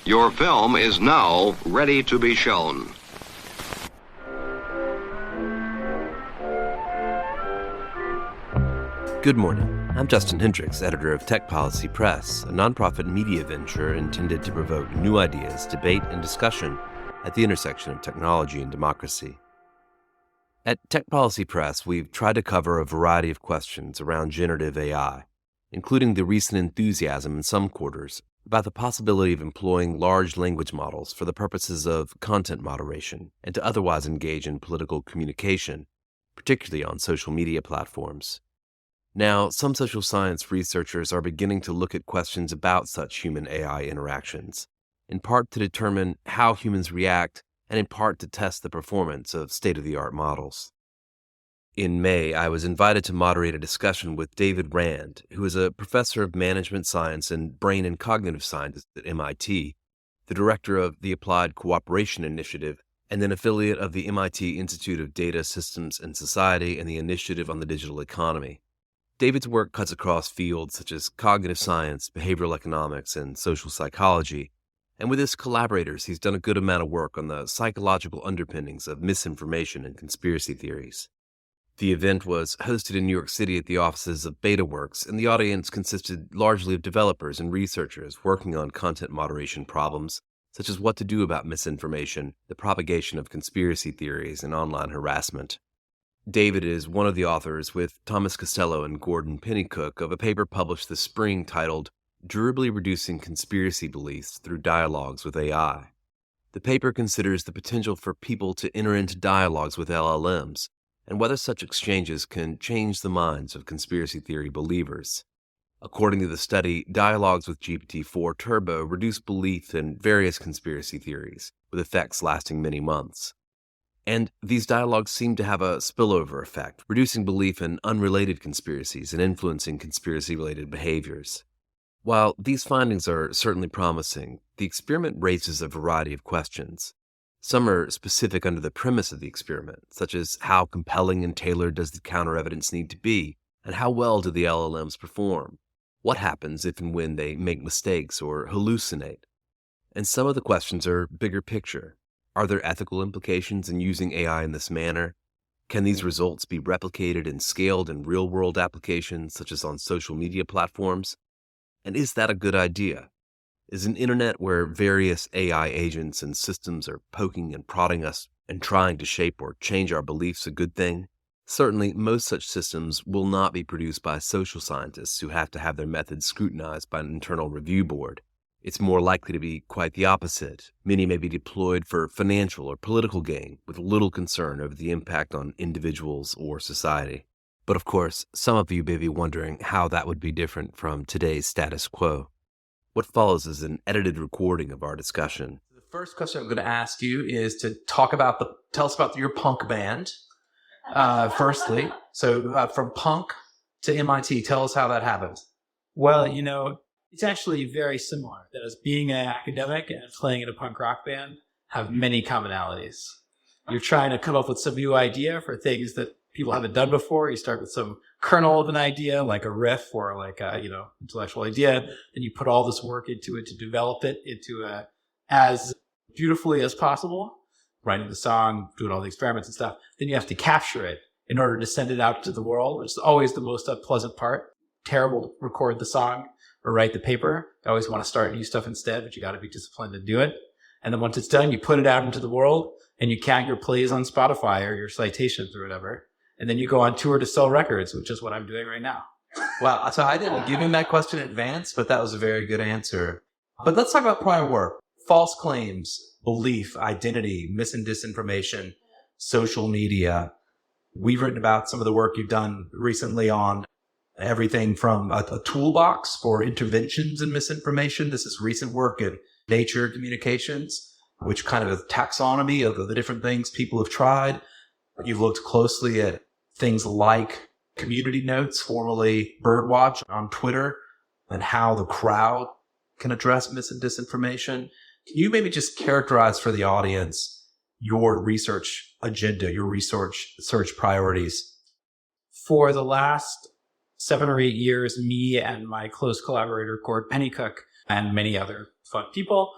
Your film is now ready to be shown. Good morning. I'm Justin Hendricks, editor of Tech Policy Press, a nonprofit media venture intended to provoke new ideas, debate, and discussion at the intersection of technology and democracy. At Tech Policy Press, we've tried to cover a variety of questions around generative AI, including the recent enthusiasm in some quarters about the possibility of employing large language models for the purposes of content moderation and to otherwise engage in political communication, particularly on social media platforms. Now, some social science researchers are beginning to look at questions about such human-AI interactions, in part to determine how humans react and in part to test the performance of state-of-the-art models. In May, I was invited to moderate a discussion with David Rand, who is a professor of management science and brain and cognitive science at MIT, the director of the Applied Cooperation Initiative, and an affiliate of the MIT Institute of Data Systems and Society and the Initiative on the Digital Economy. David's work cuts across fields such as cognitive science, behavioral economics, and social psychology, and with his collaborators, he's done a good amount of work on the psychological underpinnings of misinformation and conspiracy theories. The event was hosted in New York City at the offices of BetaWorks, and the audience consisted largely of developers and researchers working on content moderation problems, such as what to do about misinformation, the propagation of conspiracy theories, and online harassment. David is one of the authors, with Thomas Costello and Gordon Pennycook, of a paper published this spring titled Durably Reducing Conspiracy Beliefs Through Dialogues with AI. The paper considers the potential for people to enter into dialogues with LLMs, and whether such exchanges can change the minds of conspiracy theory believers. According to the study, dialogues with GPT-4 Turbo reduce belief in various conspiracy theories, with effects lasting many months. And these dialogues seem to have a spillover effect, reducing belief in unrelated conspiracies and influencing conspiracy-related behaviors. While these findings are certainly promising, the experiment raises a variety of questions. Some are specific under the premise of the experiment, such as how compelling and tailored does the counter-evidence need to be, and how well do the LLMs perform? What happens if and when they make mistakes or hallucinate? And some of the questions are bigger picture. Are there ethical implications in using AI in this manner? Can these results be replicated and scaled in real-world applications, such as on social media platforms? And is that a good idea? Is an internet where various AI agents and systems are poking and prodding us and trying to shape or change our beliefs a good thing? Certainly, most such systems will not be produced by social scientists who have to have their methods scrutinized by an internal review board. It's more likely to be quite the opposite. Many may be deployed for financial or political gain, with little concern over the impact on individuals or society. But of course, some of you may be wondering how that would be different from today's status quo. What follows is an edited recording of our discussion. The first question I'm going to ask you is to tell us about your punk band, firstly. So from punk to MIT, tell us how that happened. Well, it's actually very similar. That is, being an academic and playing in a punk rock band have many commonalities. You're trying to come up with some new idea for things that people haven't done before. You start with some kernel of an idea, like a riff or like a, intellectual idea. Then you put all this work into it to develop it into as beautifully as possible, writing the song, doing all the experiments and stuff. Then you have to capture it in order to send it out to the world, which is always the most unpleasant part. Terrible to record the song or write the paper. I always want to start new stuff instead, but you got to be disciplined to do it. And then once it's done, you put it out into the world and you count your plays on Spotify or your citations or whatever. And then you go on tour to sell records, which is what I'm doing right now. Wow. So I didn't give him that question in advance, but that was a very good answer. But let's talk about prior work. False claims, belief, identity, mis and disinformation, social media. We've written about some of the work you've done recently on everything from a toolbox for interventions in misinformation. This is recent work in Nature Communications, which kind of a taxonomy of the different things people have tried. You've looked closely at things like community notes, formerly Birdwatch on Twitter, and how the crowd can address mis and disinformation. Can you maybe just characterize for the audience your research agenda, your research search priorities? For the last 7 or 8 years, me and my close collaborator, Gord Pennycook, and many other fun people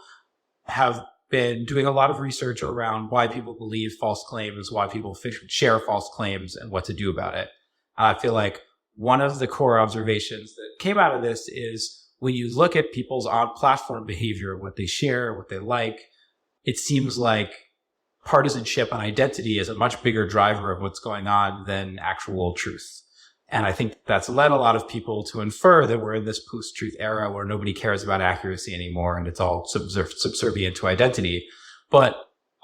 have been doing a lot of research around why people believe false claims, why people share false claims, and what to do about it. I feel like one of the core observations that came out of this is when you look at people's on-platform behavior, what they share, what they like, it seems like partisanship and identity is a much bigger driver of what's going on than actual truth. And I think that's led a lot of people to infer that we're in this post-truth era where nobody cares about accuracy anymore and it's all subservient to identity. But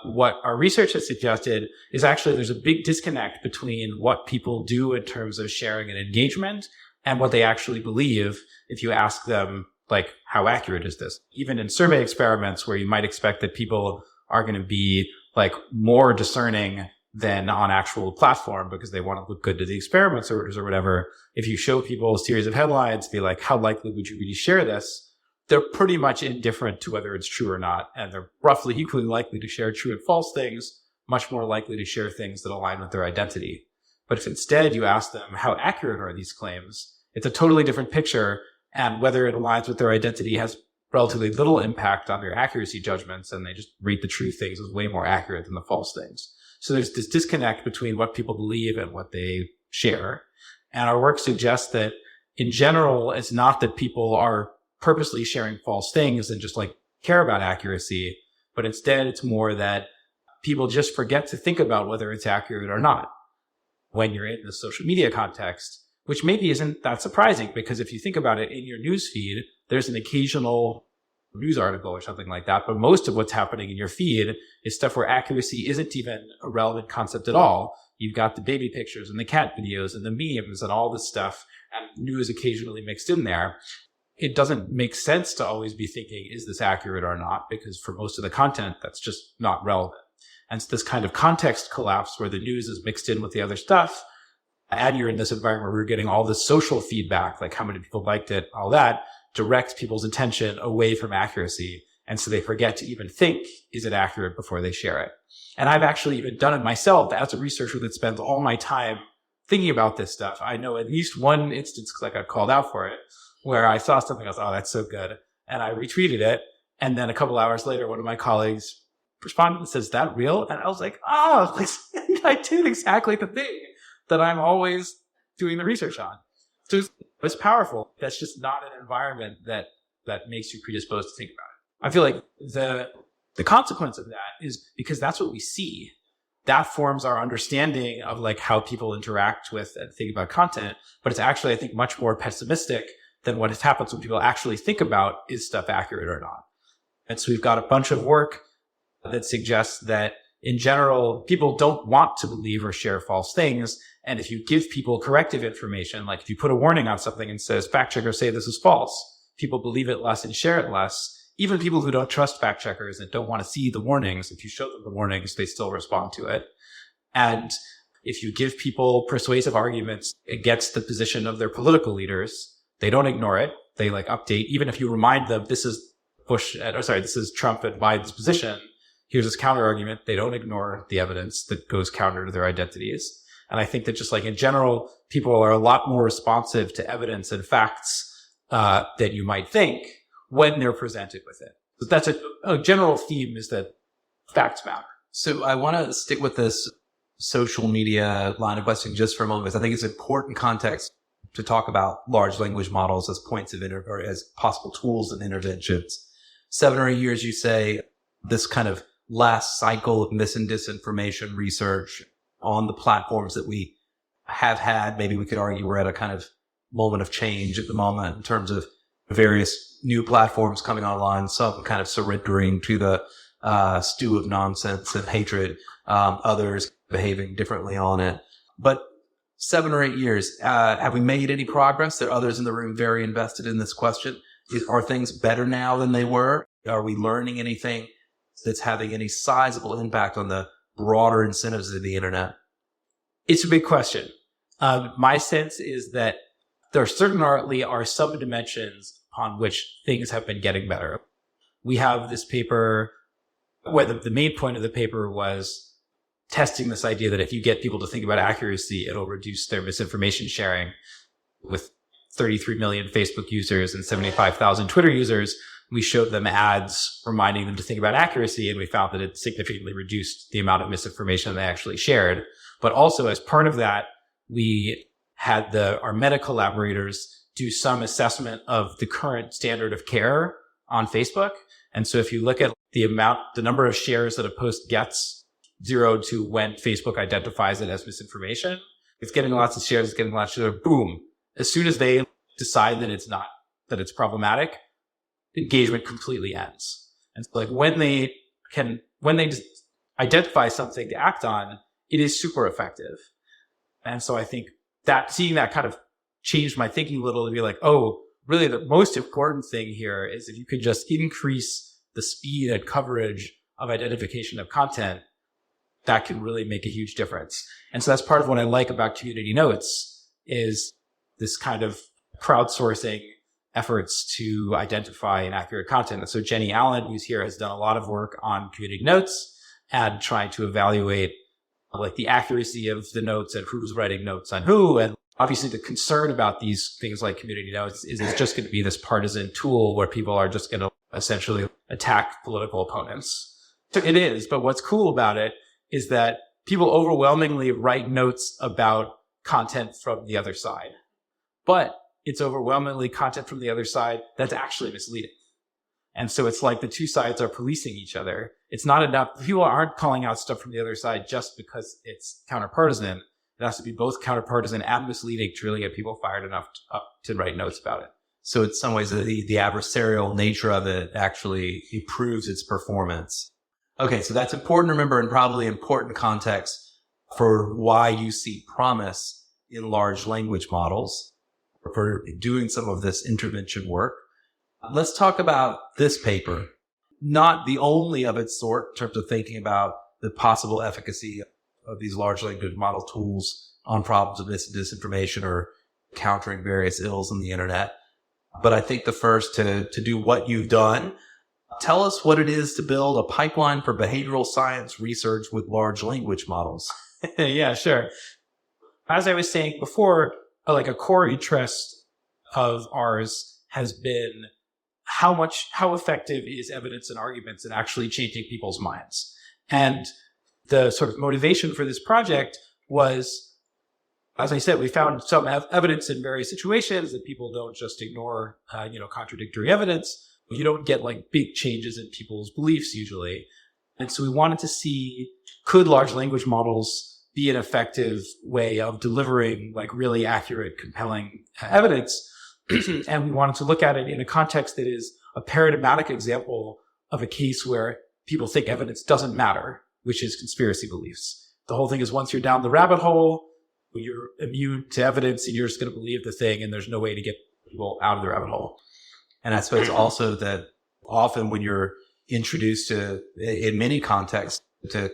what our research has suggested is actually there's a big disconnect between what people do in terms of sharing and engagement and what they actually believe if you ask them, like, how accurate is this? Even in survey experiments where you might expect that people are going to be like more discerning than on actual platform because they want to look good to the experimenters or whatever. If you show people a series of headlines, be like, how likely would you really share this? They're pretty much indifferent to whether it's true or not. And they're roughly equally likely to share true and false things, much more likely to share things that align with their identity. But if instead you ask them, how accurate are these claims? It's a totally different picture. And whether it aligns with their identity has relatively little impact on their accuracy judgments. And they just read the true things as way more accurate than the false things. So there's this disconnect between what people believe and what they share. And our work suggests that in general, it's not that people are purposely sharing false things and just like care about accuracy, but instead it's more that people just forget to think about whether it's accurate or not when you're in the social media context, which maybe isn't that surprising because if you think about it in your news feed, there's an occasional news article or something like that. But most of what's happening in your feed is stuff where accuracy isn't even a relevant concept at all. You've got the baby pictures and the cat videos and the memes and all this stuff and news occasionally mixed in there. It doesn't make sense to always be thinking, is this accurate or not? Because for most of the content, that's just not relevant. And so this kind of context collapse where the news is mixed in with the other stuff, and you're in this environment where you're getting all this social feedback, like how many people liked it, all that, directs people's attention away from accuracy. And so they forget to even think, is it accurate before they share it? And I've actually even done it myself as a researcher that spends all my time thinking about this stuff. I know at least one instance, because I got called out for it, where I saw something, I was, oh, that's so good. And I retweeted it. And then a couple hours later, one of my colleagues responded and says, is that real? And I was like, oh, I did exactly the thing that I'm always doing the research on. So it's powerful. That's just not an environment that makes you predisposed to think about it. I feel like the consequence of that is because that's what we see. That forms our understanding of like how people interact with and think about content. But it's actually, I think, much more pessimistic than what happens when people actually think about, is stuff accurate or not? And so we've got a bunch of work that suggests that in general, people don't want to believe or share false things. And if you give people corrective information, like if you put a warning on something and says, fact checkers say this is false, people believe it less and share it less. Even people who don't trust fact checkers and don't want to see the warnings, if you show them the warnings, they still respond to it. And if you give people persuasive arguments against the position of their political leaders, they don't ignore it. They like update, even if you remind them, this is this is Trump and Biden's position. Here's his counter argument. They don't ignore the evidence that goes counter to their identities. And I think that just like in general, people are a lot more responsive to evidence and facts that you might think when they're presented with it. But that's a general theme, is that facts matter. So I want to stick with this social media line of questioning just for a moment, because I think it's important context to talk about large language models as points of or as possible tools and interventions. 7 or 8 years, you say, this kind of last cycle of mis and disinformation research on the platforms that we have had. Maybe we could argue we're at a kind of moment of change at the moment in terms of various new platforms coming online, some kind of surrendering to the stew of nonsense and hatred, others behaving differently on it. But 7 or 8 years, have we made any progress? There are others in the room very invested in this question. Are things better now than they were? Are we learning anything that's having any sizable impact on the broader incentives of the internet? It's a big question. My sense is that there certainly are some dimensions on which things have been getting better. We have this paper where the main point of the paper was testing this idea that if you get people to think about accuracy, it'll reduce their misinformation sharing. With 33 million Facebook users and 75,000 Twitter users, We showed them ads reminding them to think about accuracy, and we found that it significantly reduced the amount of misinformation they actually shared. But also as part of that, we had our meta collaborators do some assessment of the current standard of care on Facebook. And so if you look at the number of shares that a post gets 0 to when Facebook identifies it as misinformation, it's getting lots of shares, it's getting lots of shares, boom. As soon as they decide that it's problematic, engagement completely ends. And so like when they just identify something to act on, it is super effective. And so I think that seeing that kind of changed my thinking a little to be like, oh, really the most important thing here is if you could just increase the speed and coverage of identification of content, that can really make a huge difference. And so that's part of what I like about Community Notes is this kind of crowdsourcing efforts to identify inaccurate content. And so Jenny Allen, who's here, has done a lot of work on Community Notes and trying to evaluate like the accuracy of the notes and who's writing notes on who. And obviously the concern about these things like Community Notes is it's just going to be this partisan tool where people are just going to essentially attack political opponents. So it is, but what's cool about it is that people overwhelmingly write notes about content from the other side. But it's overwhelmingly content from the other side that's actually misleading. And so it's like the two sides are policing each other. It's not enough. People aren't calling out stuff from the other side just because it's counterpartisan. It has to be both counterpartisan and misleading to really get people fired enough to write notes about it. So in some ways, the adversarial nature of it actually improves its performance. Okay, so that's important to remember and probably important context for why you see promise in large language models for doing some of this intervention work. Let's talk about this paper, not the only of its sort in terms of thinking about the possible efficacy of these large language model tools on problems of disinformation or countering various ills in the internet. But I think the first to do what you've done, tell us what it is to build a pipeline for behavioral science research with large language models. Yeah, sure. As I was saying before, like a core interest of ours has been how effective is evidence and arguments in actually changing people's minds. And the sort of motivation for this project was, as I said, we found some evidence in various situations that people don't just ignore, contradictory evidence. You don't get like big changes in people's beliefs usually. And so we wanted to see, could large language models be an effective way of delivering like really accurate, compelling evidence? And we wanted to look at it in a context that is a paradigmatic example of a case where people think evidence doesn't matter, which is conspiracy beliefs. The whole thing is once you're down the rabbit hole, you're immune to evidence and you're just going to believe the thing and there's no way to get people out of the rabbit hole. And I suppose also that often when you're introduced to, in many contexts, to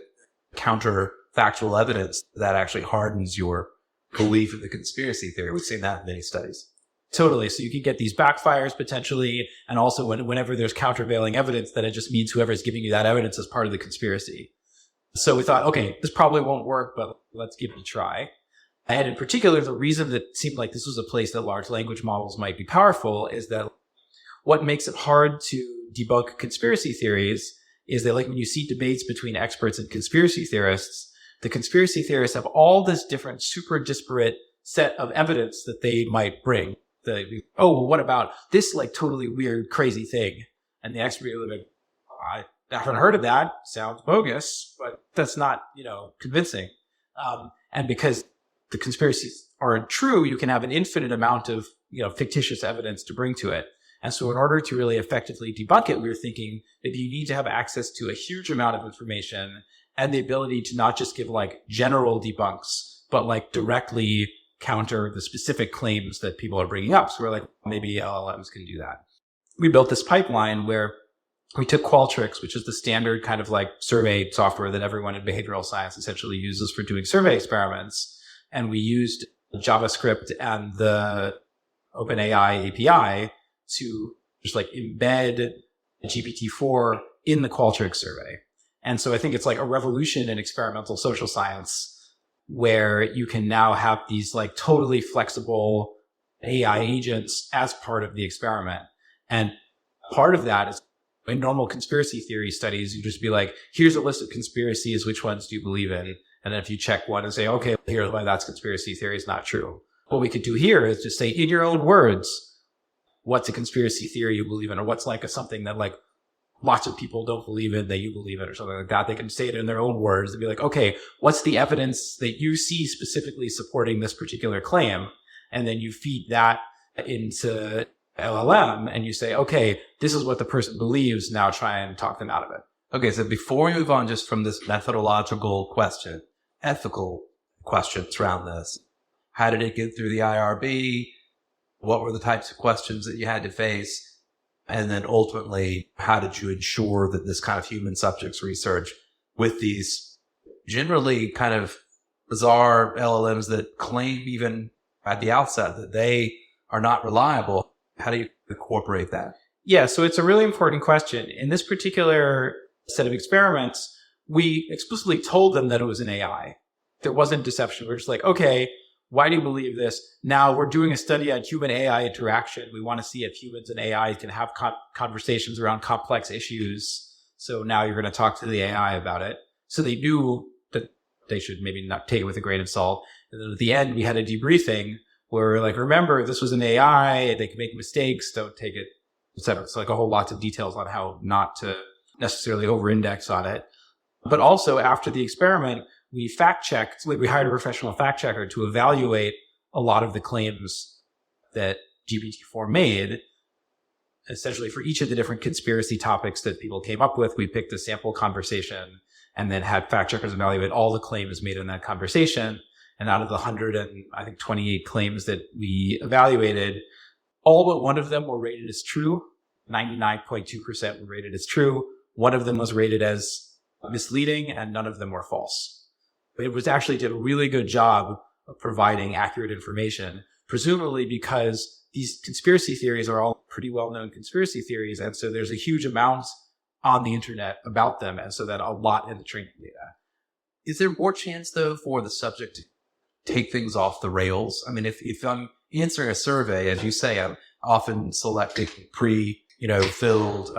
counterfactual evidence, that actually hardens your belief in the conspiracy theory. We've seen that in many studies. Totally. So you can get these backfires potentially. And also whenever there's countervailing evidence, then it just means whoever's giving you that evidence is part of the conspiracy. So we thought, okay, this probably won't work, but let's give it a try. And in particular, the reason that it seemed like this was a place that large language models might be powerful is that what makes it hard to debunk conspiracy theories is that like when you see debates between experts and conspiracy theorists, the conspiracy theorists have all this different super disparate set of evidence that they might bring. What about this like totally weird, crazy thing? And the expert will be like, I haven't heard of that. Sounds bogus, but that's not, convincing. And because the conspiracies aren't true, you can have an infinite amount of, fictitious evidence to bring to it. And so in order to really effectively debunk it, we were thinking that you need to have access to a huge amount of information and the ability to not just give like general debunks, but like directly counter the specific claims that people are bringing up. So we're like, maybe LLMs can do that. We built this pipeline where we took Qualtrics, which is the standard kind of like survey software that everyone in behavioral science essentially uses for doing survey experiments. And we used JavaScript and the OpenAI API to just like embed GPT-4 in the Qualtrics survey. And so I think it's like a revolution in experimental social science where you can now have these like totally flexible AI agents as part of the experiment. And part of that is in normal conspiracy theory studies, you just be like, here's a list of conspiracies. Which ones do you believe in? And then if you check one and say, okay, here's why that's conspiracy theory is not true. What we could do here is just say, in your own words, what's a conspiracy theory you believe in, or what's like something that like lots of people don't believe in that you believe in, or something like that. They can say it in their own words and be like, okay, what's the evidence that you see specifically supporting this particular claim? And then you feed that into LLM and you say, okay, this is what the person believes. Now try and talk them out of it. Okay, so before we move on just from this methodological question, ethical questions around this. How did it get through the IRB? What were the types of questions that you had to face? And then ultimately, how did you ensure that this kind of human subjects research with these generally kind of bizarre LLMs that claim even at the outset that they are not reliable, how do you incorporate that? Yeah, so it's a really important question. In this particular set of experiments, we explicitly told them that it was an AI. There wasn't deception. We're just like, okay, why do you believe this? Now we're doing a study on human AI interaction. We want to see if humans and AI can have conversations around complex issues. So now you're going to talk to the AI about it. So they knew that they should maybe not take it with a grain of salt. And then at the end, we had a debriefing where we're like, remember, this was an AI. They can make mistakes. Don't take it, etc. So like a whole lots of details on how not to necessarily over-index on it. But also after the experiment, we fact-checked, we hired a professional fact-checker to evaluate a lot of the claims that GPT-4 made. Essentially, for each of the different conspiracy topics that people came up with, we picked a sample conversation and then had fact-checkers evaluate all the claims made in that conversation. And out of the 128 claims that we evaluated, all but one of them were rated as true. 99.2% were rated as true. One of them was rated as misleading, and none of them were false. It was actually did a really good job of providing accurate information, presumably because these conspiracy theories are all pretty well-known conspiracy theories. And so there's a huge amount on the internet about them. And so that a lot in the training data. Is there more chance, though, for the subject to take things off the rails? I mean, if I'm answering a survey, as you say, I'm often selecting filled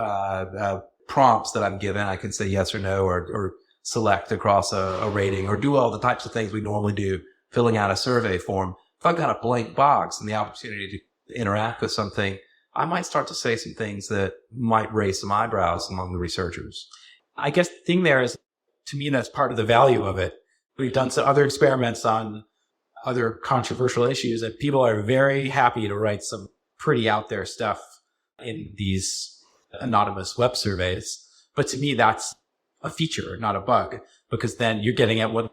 prompts that I'm given. I can say yes or no, or select across a rating, or do all the types of things we normally do, filling out a survey form. If I've got a blank box and the opportunity to interact with something, I might start to say some things that might raise some eyebrows among the researchers. I guess the thing there is, to me, that's part of the value of it. We've done some other experiments on other controversial issues, and people are very happy to write some pretty out there stuff in these anonymous web surveys. But to me, that's a feature, not a bug, because then you're getting at what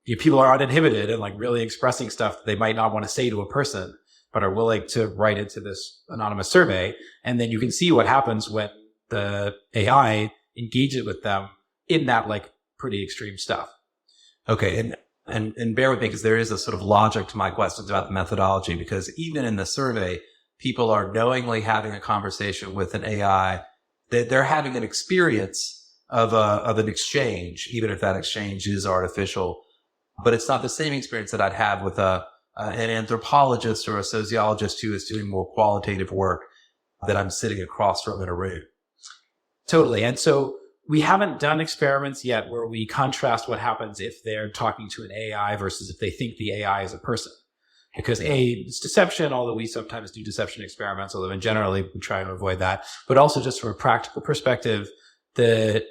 people are uninhibited and like really expressing stuff that they might not want to say to a person, but are willing to write into this anonymous survey. And then you can see what happens when the AI engages with them in that like pretty extreme stuff. Okay. And bear with me, because there is a sort of logic to my questions about the methodology, because even in the survey, people are knowingly having a conversation with an AI. They're having an experience of an exchange, even if that exchange is artificial. But it's not the same experience that I'd have with an anthropologist or a sociologist who is doing more qualitative work that I'm sitting across from in a room. Totally. And so we haven't done experiments yet where we contrast what happens if they're talking to an AI versus if they think the AI is a person. Because it's deception, although we sometimes do deception experiments, although in generally we try and avoid that. But also just from a practical perspective, the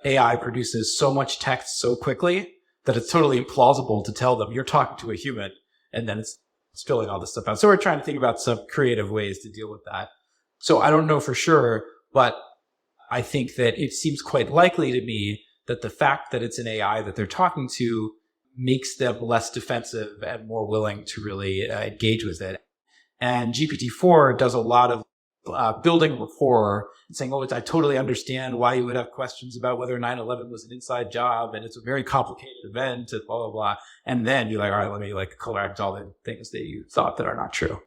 AI produces so much text so quickly that it's totally implausible to tell them you're talking to a human and then it's spilling all this stuff out. So we're trying to think about some creative ways to deal with that. So I don't know for sure, but I think that it seems quite likely to me that the fact that it's an AI that they're talking to makes them less defensive and more willing to really engage with it. And GPT-4 does a lot of building rapport and saying, oh, I totally understand why you would have questions about whether 9/11 was an inside job and it's a very complicated event and blah, blah, blah. And then you're like, all right, let me correct all the things that you thought that are not true.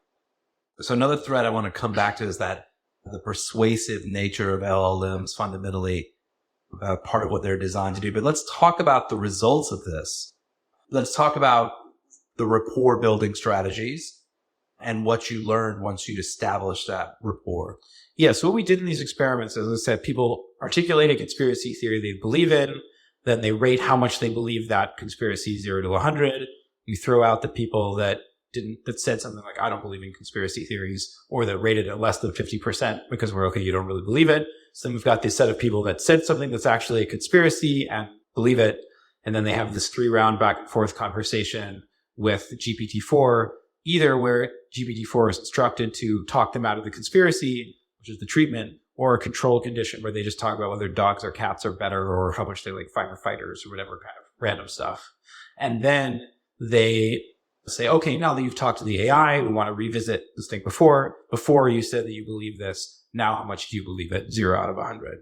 So another thread I want to come back to is that the persuasive nature of LLMs fundamentally part of what they're designed to do. But let's talk about the results of this. Let's talk about the rapport building strategies and what you learned once you established that rapport. Yeah, so what we did in these experiments, as I said, people articulate a conspiracy theory they believe in, then they rate how much they believe that conspiracy 0 to 100. You throw out the people that said something like, I don't believe in conspiracy theories, or that rated it less than 50% because we're okay, you don't really believe it. So then we've got this set of people that said something that's actually a conspiracy and believe it. And then they have this 3-round back and forth conversation with GPT-4, either where GPT-4 is instructed to talk them out of the conspiracy, which is the treatment, or a control condition where they just talk about whether dogs or cats are better or how much they like firefighters or whatever kind of random stuff. And then they say, okay, now that you've talked to the AI, we want to revisit this thing before you said that you believe this. Now, how much do you believe it? 0 out of 100.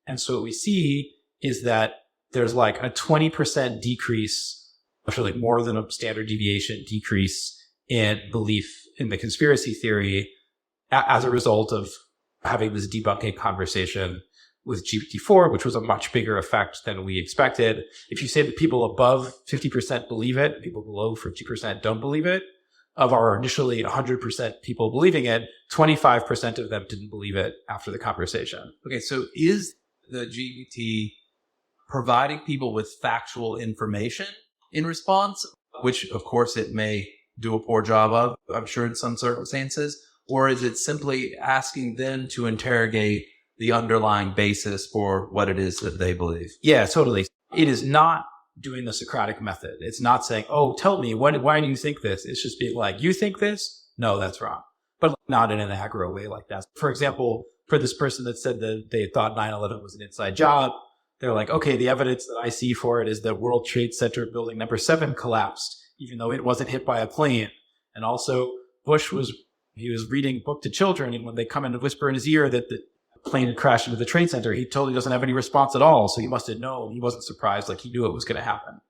And so what we see is that there's like a 20% decrease, actually like more than a standard deviation decrease in belief in the conspiracy theory as a result of having this debunking conversation with GPT-4, which was a much bigger effect than we expected. If you say that people above 50% believe it, people below 50% don't believe it, of our initially 100% people believing it, 25% of them didn't believe it after the conversation. Okay, so is the GPT providing people with factual information in response, which of course it may do a poor job of, I'm sure in some circumstances, or is it simply asking them to interrogate the underlying basis for what it is that they believe? Yeah, totally. It is not doing the Socratic method. It's not saying, oh, tell me, why do you think this? It's just being like, you think this? No, that's wrong. But not in an aggro way like that. For example, for this person that said that they thought 9/11 was an inside job, they're like, okay, the evidence that I see for it is that World Trade Center building number 7 collapsed, even though it wasn't hit by a plane. And also, Bush was reading a book to children, and when they come in to whisper in his ear that the plane had crashed into the Trade Center, he totally doesn't have any response at all. So he must have known. He wasn't surprised. Like, he knew it was going to happen.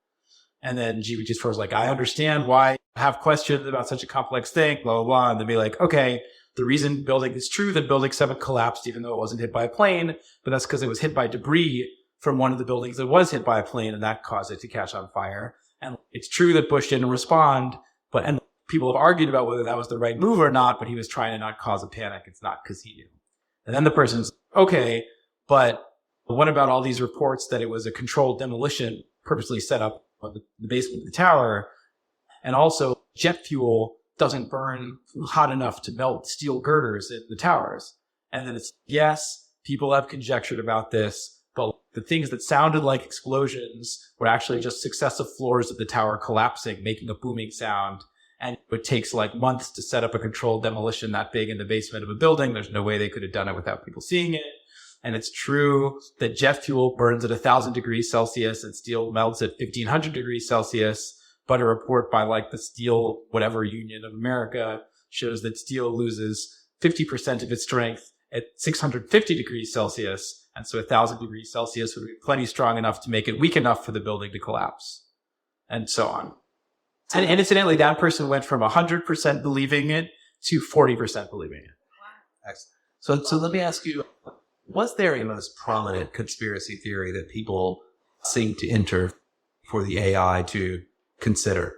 And then GPT-4 was like, I understand why I have questions about such a complex thing, blah, blah, blah. And they'd be like, okay, the reason building is true that building 7 collapsed, even though it wasn't hit by a plane, but that's because it was hit by debris from one of the buildings that was hit by a plane, and that caused it to catch on fire. And it's true that Bush didn't respond, and people have argued about whether that was the right move or not, but he was trying to not cause a panic. It's not because he knew. And then the person's, okay, but what about all these reports that it was a controlled demolition purposely set up on the basement of the tower? And also, jet fuel doesn't burn hot enough to melt steel girders in the towers. And then it's, yes, people have conjectured about this, but the things that sounded like explosions were actually just successive floors of the tower collapsing, making a booming sound. And it takes like months to set up a controlled demolition that big in the basement of a building. There's no way they could have done it without people seeing it. And it's true that jet fuel burns at 1,000 degrees Celsius and steel melts at 1,500 degrees Celsius. But a report by like the Steel whatever Union of America shows that steel loses 50% of its strength at 650 degrees Celsius. And so 1,000 degrees Celsius would be plenty strong enough to make it weak enough for the building to collapse, and so on. And incidentally, that person went from 100% believing it to 40% believing it. Excellent. So let me ask you, was there a most prominent conspiracy theory that people seem to enter for the AI to consider?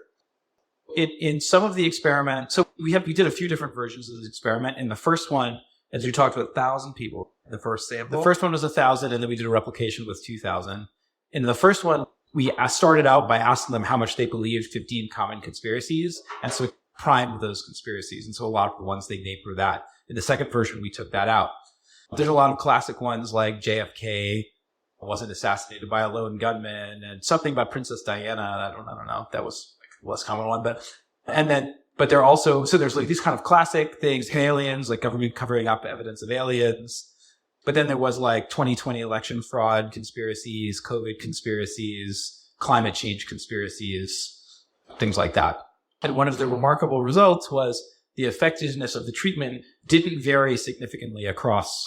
In some of the experiments, so we did a few different versions of this experiment. In the first one, as we talked about 1,000 people, the first sample? The first one was 1,000, and then we did a replication with 2,000. In the first one, we started out by asking them how much they believed 15 common conspiracies, and so it primed those conspiracies. And so a lot of the ones they named were that. In the second version, we took that out. There's a lot of classic ones like JFK wasn't assassinated by a lone gunman, and something about Princess Diana. I don't know. That was like a less common one, but there are also, so there's like these kind of classic things, aliens, like government covering up evidence of aliens. But then there was like 2020 election fraud conspiracies, COVID conspiracies, climate change conspiracies, things like that. And one of the remarkable results was the effectiveness of the treatment didn't vary significantly across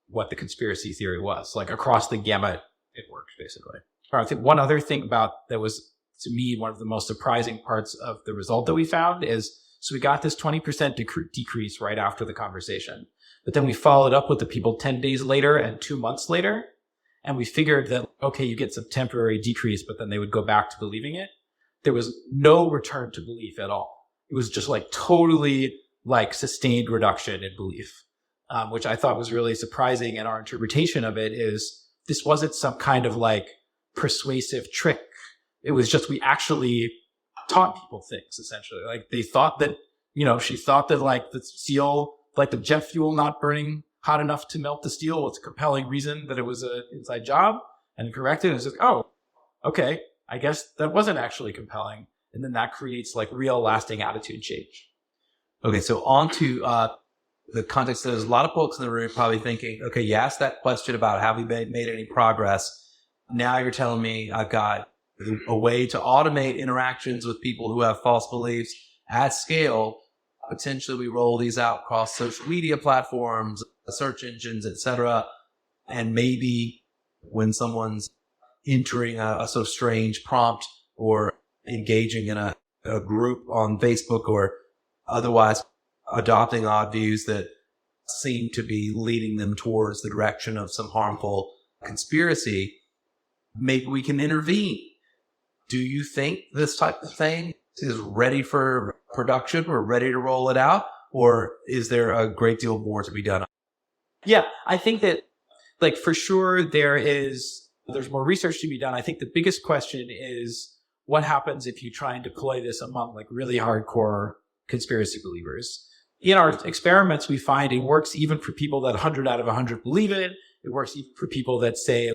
what the conspiracy theory was, like across the gamut, it worked basically. I think one other thing about that was, to me, one of the most surprising parts of the result that we found is, so we got this 20% decrease right after the conversation. But then we followed up with the people 10 days later and 2 months later. And we figured that, okay, you get some temporary decrease, but then they would go back to believing it. There was no return to belief at all. It was just like totally like sustained reduction in belief. which I thought was really surprising. And our interpretation of it is this wasn't some kind of like persuasive trick. It was just we actually taught people things, essentially. Like they thought that, she thought that like the steel, like the jet fuel not burning hot enough to melt the steel was a compelling reason that it was an inside job, and corrected. And it's like, oh, okay, I guess that wasn't actually compelling. And then that creates like real lasting attitude change. Okay, so on to the context. There's a lot of folks in the room probably thinking, okay, you asked that question about have we made any progress. Now you're telling me I've got a way to automate interactions with people who have false beliefs at scale. Potentially we roll these out across social media platforms, search engines, etc. And maybe when someone's entering a so strange prompt or engaging in a group on Facebook or otherwise adopting odd views that seem to be leading them towards the direction of some harmful conspiracy, maybe we can intervene. Do you think this type of thing is ready for production? We're ready to roll it out? Or is there a great deal more to be done? Yeah, I think that like for sure there's more research to be done. I think the biggest question is what happens if you try and deploy this among like really hardcore conspiracy believers? In our experiments, we find it works even for people that 100 out of 100 believe it. It works even for people that say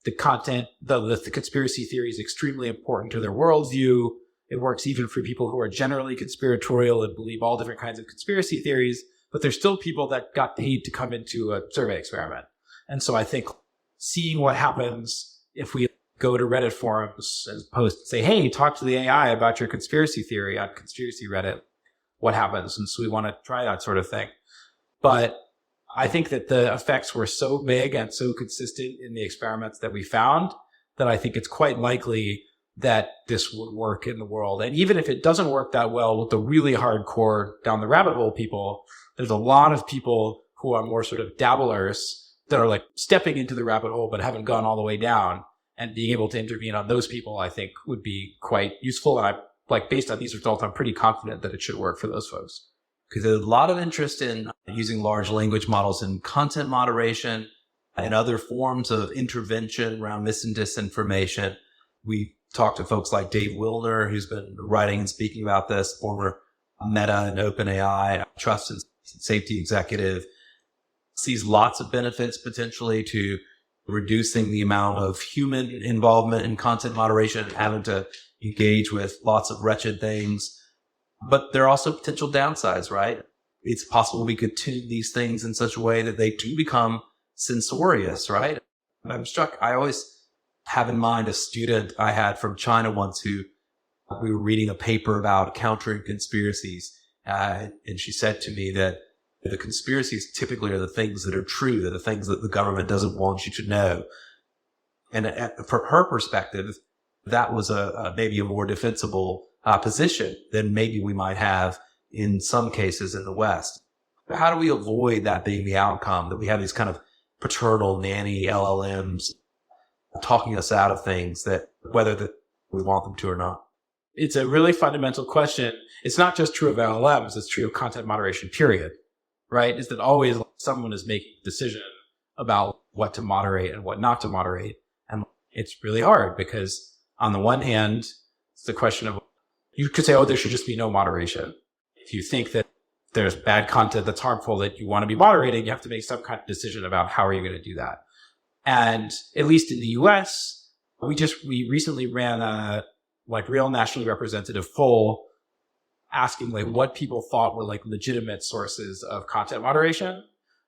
the content, the conspiracy theory is extremely important to their worldview. It works even for people who are generally conspiratorial and believe all different kinds of conspiracy theories. But there's still people that got paid to come into a survey experiment. And so I think seeing what happens if we go to Reddit forums and post and say, hey, talk to the AI about your conspiracy theory on Conspiracy Reddit, what happens? And so we want to try that sort of thing. But I think that the effects were so big and so consistent in the experiments that we found that I think it's quite likely that this would work in the world. And even if it doesn't work that well with the really hardcore down the rabbit hole people, there's a lot of people who are more sort of dabblers that are like stepping into the rabbit hole but haven't gone all the way down, and being able to intervene on those people, I think would be quite useful. And based on these results, I'm pretty confident that it should work for those folks. Because there's a lot of interest in using large language models in content moderation and other forms of intervention around mis and disinformation. We talked to folks like Dave Wilner, who's been writing and speaking about this, former Meta and OpenAI trust and safety executive, sees lots of benefits potentially to reducing the amount of human involvement in content moderation and having to engage with lots of wretched things. But there are also potential downsides, right? It's possible we could tune these things in such a way that they do become censorious, right? I'm struck. I always have in mind a student I had from China once who we were reading a paper about countering conspiracies. And she said to me that the conspiracies typically are the things that are true. They're the things that the government doesn't want you to know. And from her perspective, that was maybe a more defensible position than maybe we might have in some cases in the West. How do we avoid that being the outcome, that we have these kind of paternal nanny LLMs talking us out of things that whether we want them to or not? It's a really fundamental question. It's not just true of LLMs, it's true of content moderation, period. Right? Is that always someone is making a decision about what to moderate and what not to moderate. And it's really hard because on the one hand, it's the question of, you could say, oh, there should just be no moderation. If you think that there's bad content that's harmful that you want to be moderating, you have to make some kind of decision about how are you going to do that. And at least in the US, we recently ran a real nationally representative poll asking what people thought were legitimate sources of content moderation.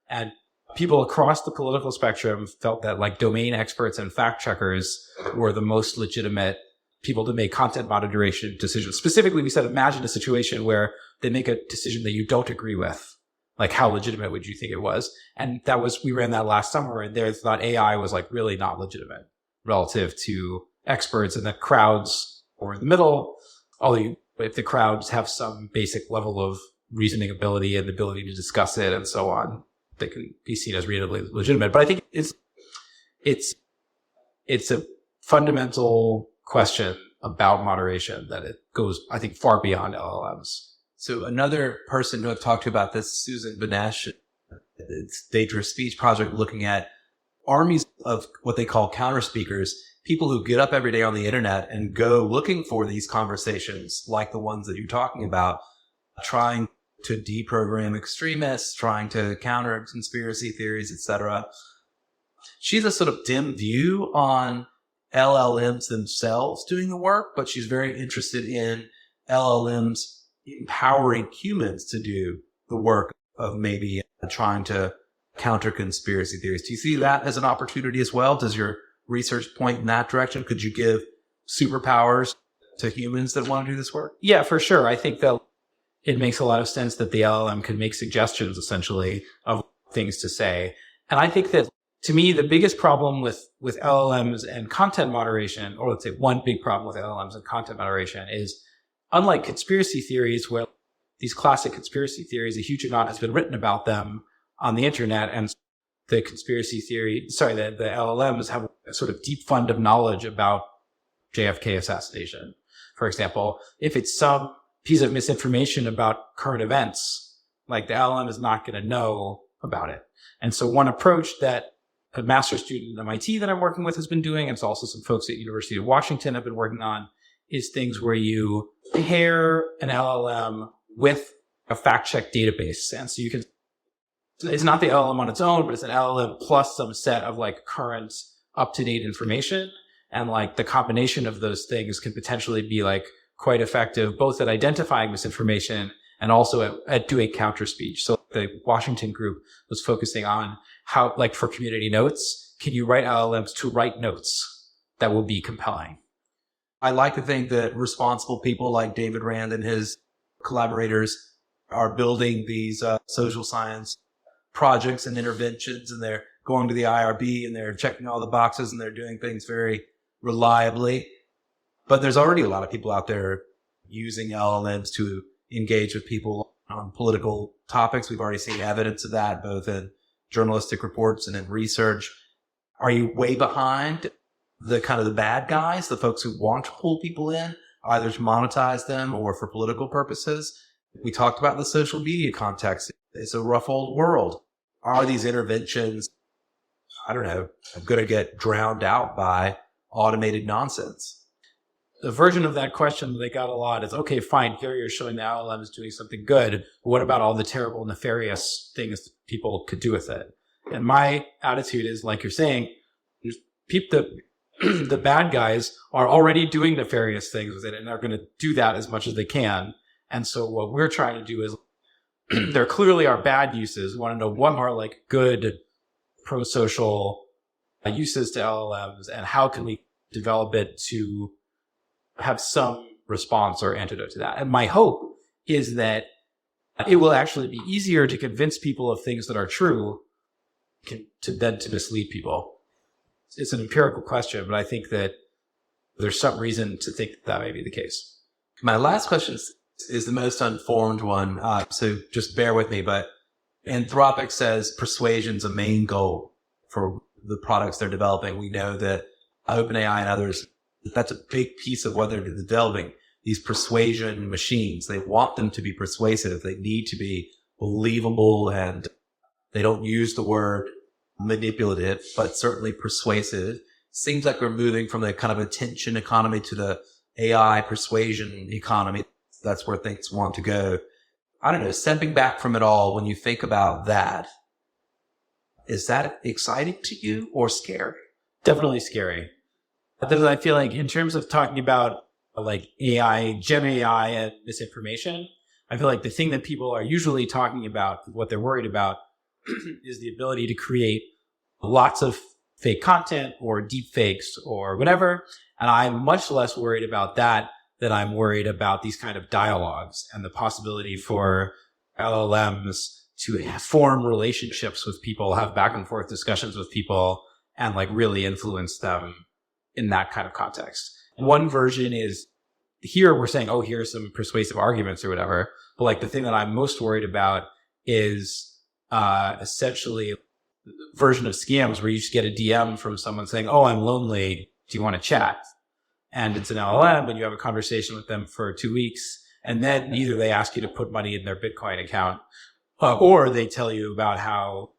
And people across the political spectrum felt that domain experts and fact checkers were the most legitimate people to make content moderation decisions. Specifically, we said, imagine a situation where they make a decision that you don't agree with. How legitimate would you think it was? And we ran that last summer, and they thought AI was really not legitimate relative to experts, and that crowds were in the middle. Although if the crowds have some basic level of reasoning ability and the ability to discuss it and so on, they can be seen as reasonably legitimate. But I think it's a fundamental question about moderation that it goes, I think, far beyond LLMs. So another person who I've talked to about this, Susan Benesch, It's Dangerous Speech Project looking at armies of what they call counter speakers, people who get up every day on the internet and go looking for these conversations like the ones that you're talking about, trying to deprogram extremists, trying to counter conspiracy theories, etc. She has a sort of dim view on LLMs themselves doing the work, but she's very interested in LLMs empowering humans to do the work of maybe trying to counter conspiracy theories. Do you see that as an opportunity as well? Does your research point in that direction? Could you give superpowers to humans that want to do this work? Yeah, for sure. I think that it makes a lot of sense that the LLM can make suggestions, essentially, of things to say. And I think that, to me, the biggest problem with LLMs and content moderation, or let's say one big problem with LLMs and content moderation, is unlike conspiracy theories, where these classic conspiracy theories, a huge amount has been written about them on the internet, and the the LLMs have a sort of deep fund of knowledge about JFK assassination. For example, if it's some piece of misinformation about current events, like the LLM is not going to know about it. And so one approach that a master's student at MIT that I'm working with has been doing, and it's also some folks at University of Washington have been working on, is things where you pair an LLM with a fact check database. And so you can, it's not the LLM on its own, but it's an LLM plus some set of like current up-to-date information. And like the combination of those things can potentially be like quite effective, both at identifying misinformation and also at doing counter speech. So the Washington group was focusing on how, like for community notes, can you write LLMs to write notes that will be compelling? I like to think that responsible people like David Rand and his collaborators are building these social science projects and interventions, and they're going to the IRB and they're checking all the boxes and they're doing things very reliably. But there's already a lot of people out there using LLMs to engage with people on political topics. We've already seen evidence of that, both in journalistic reports and in research. Are you way behind the kind of the bad guys, the folks who want to pull people in, either to monetize them or for political purposes? We talked about the social media context. It's a rough old world. Are these interventions, I don't know, going to get drowned out by automated nonsense? The version of that question that they got a lot is, okay, fine, here you're showing the LLM is doing something good. But what about all the terrible, nefarious things that people could do with it? And my attitude is, like you're saying, the bad guys are already doing nefarious things with it and are going to do that as much as they can. And so what we're trying to do is, there clearly are bad uses. We want to know what are like good pro-social uses to LLMs, and how can we develop it to have some response or antidote to that. And my hope is that it will actually be easier to convince people of things that are true than to mislead people. It's an empirical question, but I think that there's some reason to think that may be the case. My last question is the most unformed one, so just bear with me, but Anthropic says persuasion's a main goal for the products they're developing. We know that OpenAI and others, that's a big piece of what they're developing, these persuasion machines. They want them to be persuasive. They need to be believable, and they don't use the word manipulative, but certainly persuasive. Seems like we're moving from the kind of attention economy to the AI persuasion economy. That's where things want to go. I don't know, stepping back from it all, when you think about that, is that exciting to you or scary? Definitely scary. But I feel like in terms of talking about like AI, Gen AI and misinformation, I feel like the thing that people are usually talking about, what they're worried about, is the ability to create lots of fake content or deep fakes or whatever. And I'm much less worried about that than I'm worried about these kind of dialogues and the possibility for LLMs to form relationships with people, have back and forth discussions with people, and like really influence them in that kind of context. One version is, here we're saying, oh, here's some persuasive arguments or whatever. But like the thing that I'm most worried about is essentially the version of scams where you just get a DM from someone saying, oh, I'm lonely, do you want to chat? And it's an LLM, and you have a conversation with them for 2 weeks, and then either they ask you to put money in their Bitcoin account, Or they tell you about how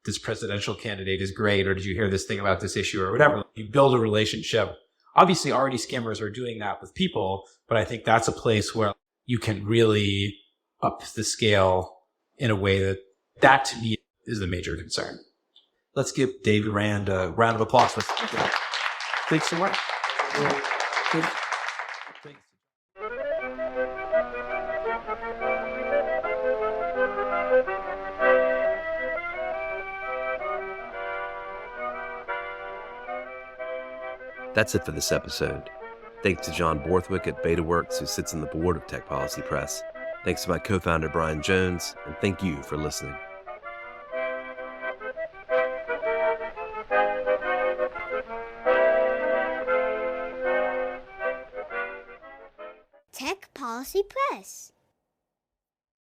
this presidential candidate is great, or did you hear this thing about this issue, or whatever. You build a relationship. Obviously, already scammers are doing that with people, but I think that's a place where you can really up the scale in a way that to me is the major concern. Let's give David Rand a round of applause. Thanks so much. Thanks. That's it for this episode. Thanks to John Borthwick at BetaWorks, who sits on the board of Tech Policy Press. Thanks to my co-founder, Brian Jones, and thank you for listening. Tech Policy Press.